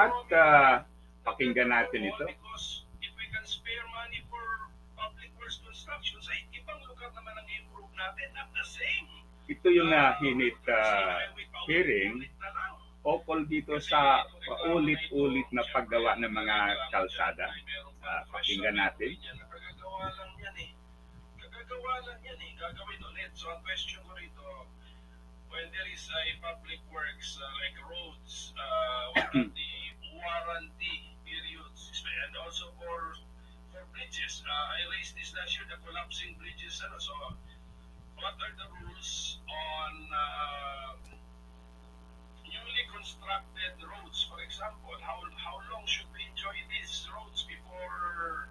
lahat, pakinggan natin ito. Because if we can spare money for public works construction, sa ibang lugar naman ang improve natin, not the same. Ito yung hinit hearing ukol dito sa paulit-ulit na paggawa ng mga kalsada. Pakinggan natin. Gagawa lang yan eh. Gagawin ulit. So ang question ko rito, when there is a public works like roads, what are the warranty periods? And also for bridges. I raised this last year, the collapsing bridges. So what are the rules on newly constructed roads, for example? How long should we enjoy these roads before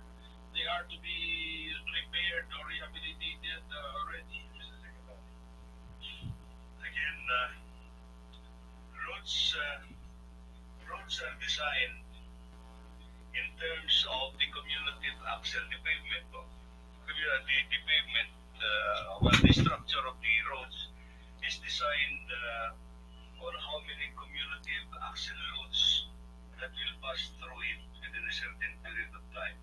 they are to be repaired or rehabilitated already, Mr. Secretary? Again, roads are designed in terms of the cumulative axle, the pavement. The pavement, the structure of the roads is designed on how many cumulative axle loads that will pass through it within a certain period of time.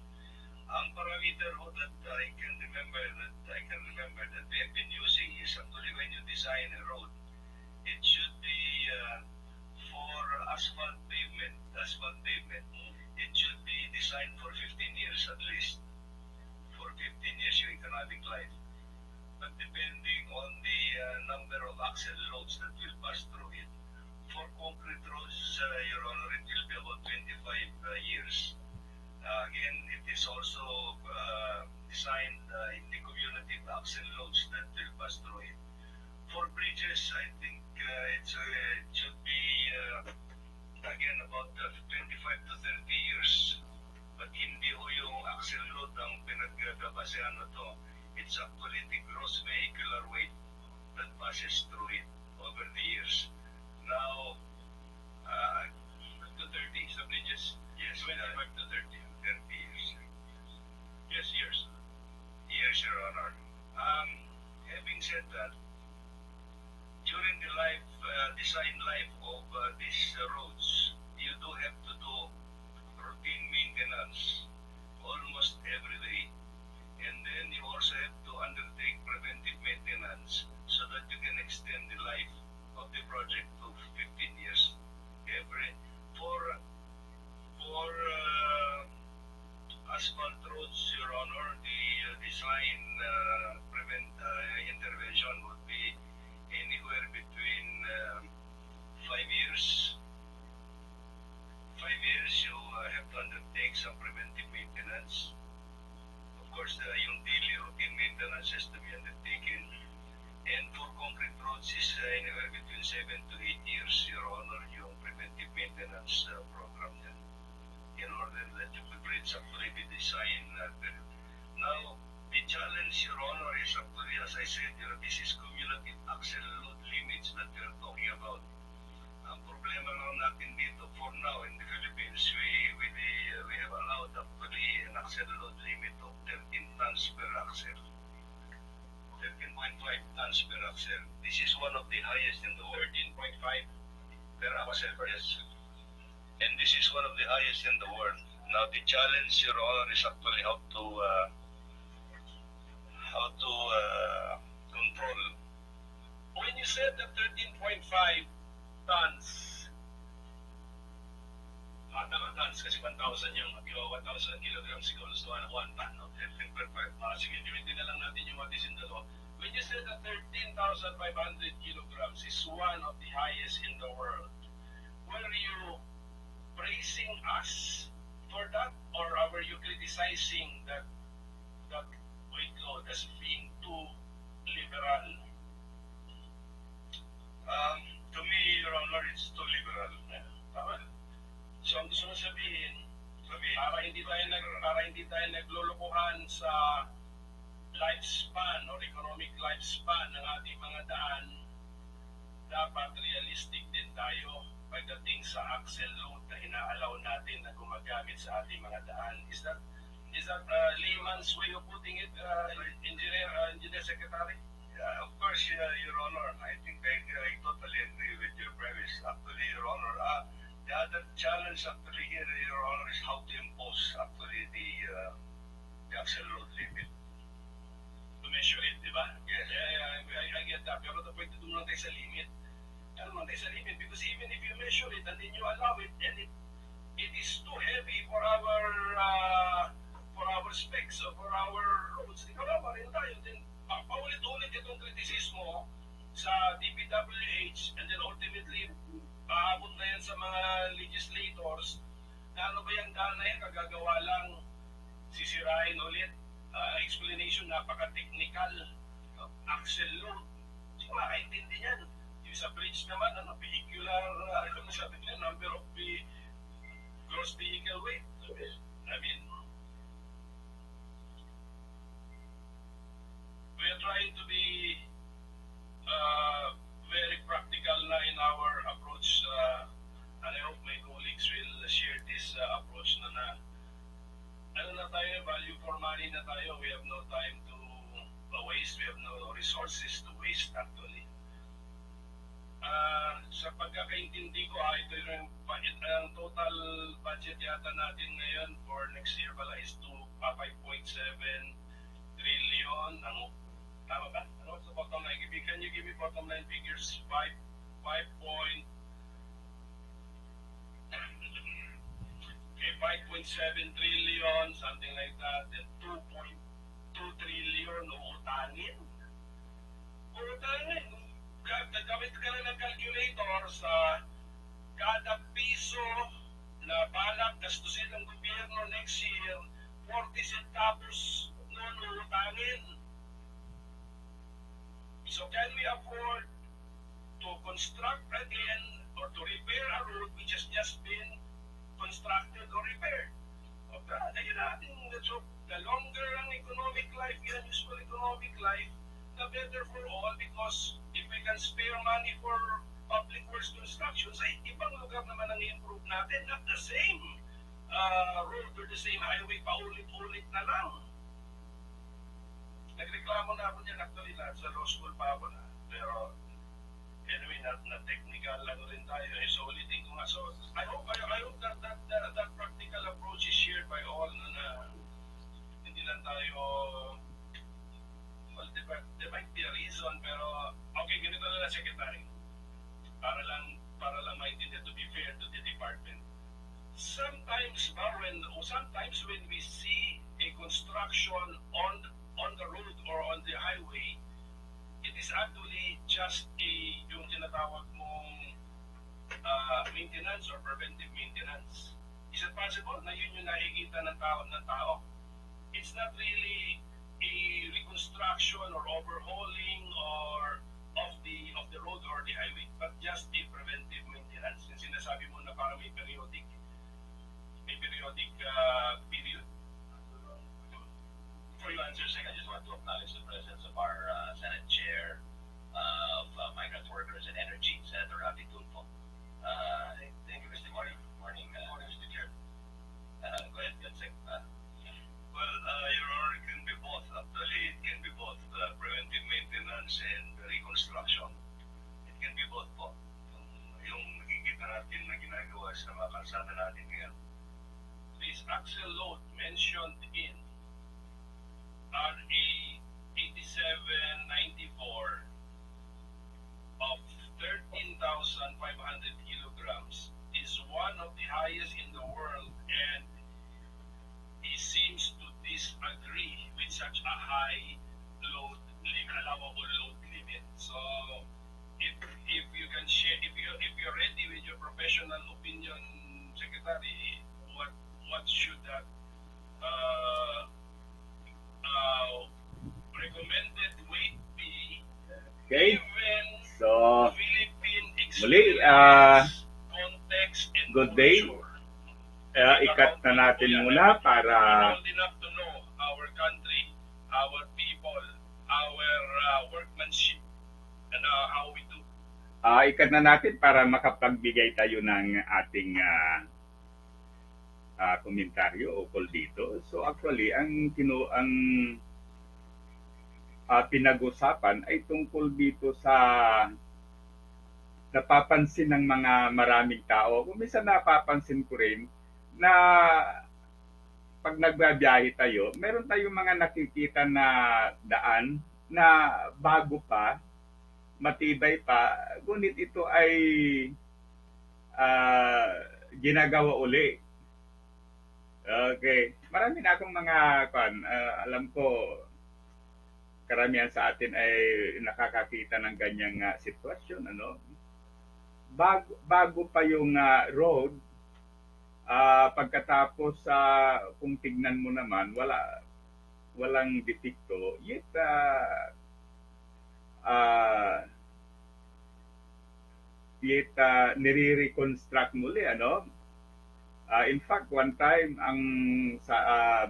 Ang parameter that I can remember that we have been using is actually when you design a road, it should be for asphalt pavement, it should be designed for 15 years at least. For 15 years yung economic life. But depending on the number of axle loads that will pass through it, for concrete roads, Your Honor, it will be about 25 years. Again, it is also designed in the cumulative axle loads that will pass through it. For bridges, I think it should be again about 25 to 30 years. But hindi ho yung axle load ang pinagbabasehan na to. It's actually the gross vehicular weight that passes through it over the years. Now, to 30 sa bridges? Yes, 25 to 30. 30 years. Yes, years. Yes, Your Honor. Having said that, during the design life of these roads, you do have to do routine maintenance almost every day. And then you also have to undertake preventive maintenance so that you can extend the life of the project to 15 years. For asphalt roads, Your Honor, the design intervention would be anywhere between 5 years. 5 years you have to undertake some preventive maintenance. Of course, yung daily routine maintenance has to be undertaken. And for concrete roads is anywhere between 7 to 8 years, Your Honor, yung preventive maintenance program yan. In order that you could bridge actually be designed. Now, the challenge, Your Honor, is actually, as I said, this is cumulative axle load limits that we are talking about. Ang problema lang natin dito for now in the Philippines, we have allowed actually an axle load limit of 13 tons per axle. 13.5 tons per axle. This is one of the highest in the world. 13.5 per axle, yes. And this is one of the highest in the world. Now the challenge, Your Honor, is actually how to control. When you said that 13.5 tons, tons kasi 1,000 yung 1,000 kilograms equals to 1 ton. No? 13.5. Sige, gamitin na lang natin yung what is in the law. When you said that 13,500 kilograms is one of the highest in the world, were you praising us for that, or were you criticizing that weight load as being too liberal? To me, Your Honor, it's too liberal. Tama. So ang gusto mo sabihin, para hindi tayo naglulukuhan sa lifespan or economic lifespan ng ating mga daan, dapat realistic din tayo pagdating sa axle load na inaalaw natin na gumagamit sa ating mga daan. Is that layman's way of putting it, Engineer Secretary? Of course, Your Honor, I think I totally agree with your premise. Actually, Your Honor, the The other challenge actually here, Your Honor, is how to impose actually the axle load limit. To measure it, di ba? Yes. Yeah, I get that. Pero the point, doon lang tayo sa limit. Ano lang tayo sa limit? Because even if you measure it and then you allow it, and it is too heavy for our specs or for our roads, di ba pa rin tayo? Then, paulit-ulit itong kritisismo sa DPWH and then ultimately, paabot na yan sa mga legislators na ano ba yung daan na yan, kagagawa lang, sisirain ulit. Explanation, napaka-technical, axle load. Hindi makaintindi yan. Yung sa bridge naman, vehicular, ano sabi nila, number of gross vehicle weight. I mean, we are trying to be very practical na in our approach, and I hope my colleagues will share this approach na ano na tayo, value for money na tayo. We have no time to waste. We have no resources to waste actually. Sa pagkakaintindi ko, ito yung ang total budget yata natin ngayon for next year pala is 5.7 trillion. Tama ba? Ano sa bottom line? Can you give me bottom line figures? 5.7 trillion, something like that, then 2.2 trillion uutangin. Uutangin. Gamit ka na ng calculator sa kada piso na balak gastusin ng gobyerno next year, 40 centavos noon uutangin. So can we afford to construct again or to repair a road which has just been constructed or repaired? Okay, ayun natin. So, the longer ang economic life, yan useful economic life, the better for all, because if we can spare money for public works construction, sa ibang lugar naman ang i-improve natin, not the same road or the same highway, paulit-ulit na lang. Nagreklamo na ako niyan actually na sa law school pa ako na. Pero anyway, na technical lang rin tayo. So ulitin ko nga. So I hope that practical approach is shared by all na hindi lang tayo, well, there might be a reason, pero okay, ganito na lang, Secretary. Para lang maintindihan, to be fair to the department. Sometimes when we see a construction on the road or on the highway, it is actually just yung tinatawag mong maintenance or preventive maintenance. Is it possible na yun yung nakikita ng tao? It's not really a reconstruction or overhauling or of the road or the highway, but just a preventive maintenance. Yung sinasabi mo na parang may periodic period. Before you answer, Sec, I just want to acknowledge the presence of our Senate Chair of Migrant Workers and Energy, Senator Rafi Tulfo. Thank you, Mr. Morning, Mr. Chair. Go ahead, Sec. Well, Your Honor, it can be both. Actually, it can be both preventive maintenance and reconstruction. It can be both po. Yung nakikita natin na ginagawa sa mga kalsada natin ngayon. This axle load mentioned in RA 8794 of 13,500 kilograms is one of the highest in the world, and he seems to disagree with such a high allowable load limit. So if you can share, if you're ready with your professional opinion, Secretary, what should that recommended weight be, Okay? given So, Philippine muli, experience, context, and good day. culture? Ikat na natin muna para Old enough to know our country, our people, our workmanship, and how we do. ikat na natin para makapagbigay tayo ng ating komentaryo ukol dito. So actually, ang pinag-usapan ay tungkol dito sa napapansin ng mga maraming tao. Kung minsan napapansin ko rin na pag nagbabiyahe tayo, meron tayong mga nakikita na daan na bago pa, matibay pa, ngunit ito ay ginagawa uli. Okay. Marami na akong mga alam ko karamihan sa atin ay nakakakita ng ganyang sitwasyon, ano? Bago pa yung road, pagkatapos kung tignan mo naman, walang depekto, yet nire-reconstruct muli, ano? In fact, one time, ang sa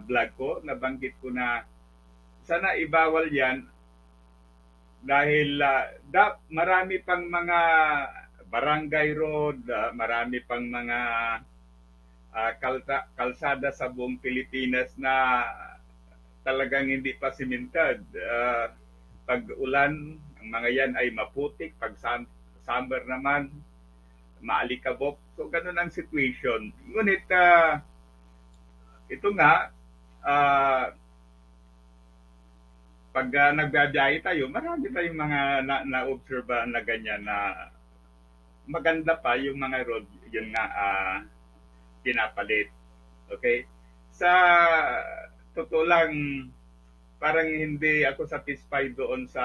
vlog ko, nabanggit ko na sana ibawal yan dahil marami pang mga barangay road, marami pang mga kalsada sa buong Pilipinas na talagang hindi pa simentad. Pag ulan, ang mga yan ay maputik. Pag summer naman, maalikabok. So, ganun ang situation. Ngunit, ito nga, pag nagbabiyahe tayo, marami tayong mga na-observe na ganyan na maganda pa yung mga road, yun nga, pinapalit. Okay? Sa totoo lang, parang hindi ako satisfied doon sa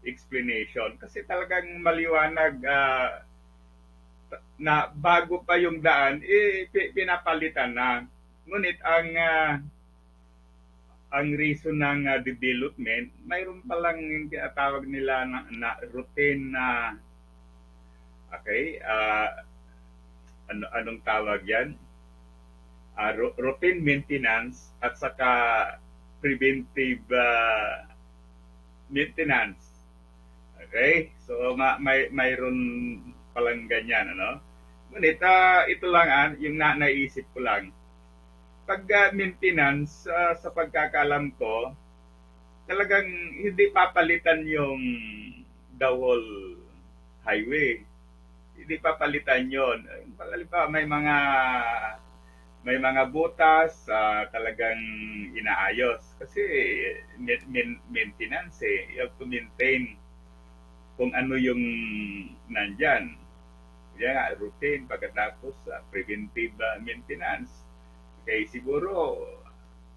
explanation kasi talagang maliwanag na bago pa yung daan, pinapalitan na. Ngunit ang reason ng development, mayroon palang yung tinatawag nila na routine na anong tawag yan? Routine maintenance at saka preventive maintenance. Okay? So mayroon palang ganyan, ano? Ngunit ito lang yung naisip ko lang. Pag maintenance, sa pagkakalam ko, talagang hindi papalitan yung the whole highway. Hindi papalitan yon. Halimbawa, may mga butas talagang inaayos kasi maintenance you have to maintain kung ano yung nandyan. Kaya nga, routine, pagkatapos preventive maintenance. Okay, siguro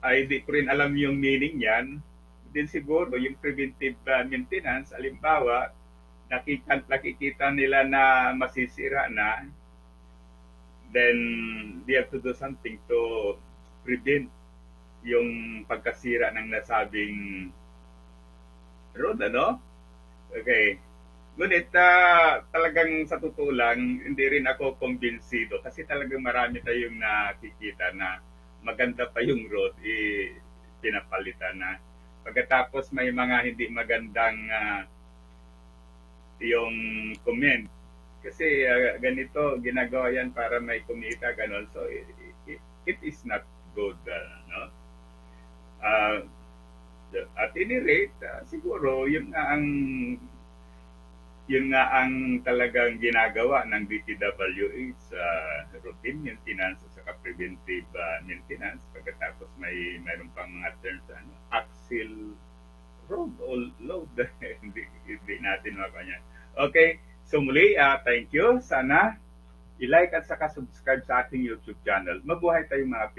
ay di ko rin alam yung meaning yan. Din siguro yung preventive maintenance, alimbawa, nakikita nila na masisira na, then they have to do something to prevent yung pagkasira ng nasabing road, ano? Okay. Ngunit talagang sa totoo lang, hindi rin ako kumbinsido kasi talagang marami tayong nakikita na maganda pa yung road, pinapalitan na. Pagkatapos may mga hindi magandang yung comment. Kasi ganito, ginagawa yan para may kumita, ganon. So, it is not good, no? At any rate, siguro, yun nga ang talagang ginagawa ng DPWH sa routine maintenance at preventive maintenance. Pagkatapos mayroon pang mga terms, axle road or load. hindi natin makanya. Okay, so muli, thank you. Sana i-like at saka subscribe sa ating YouTube channel. Mabuhay tayong mga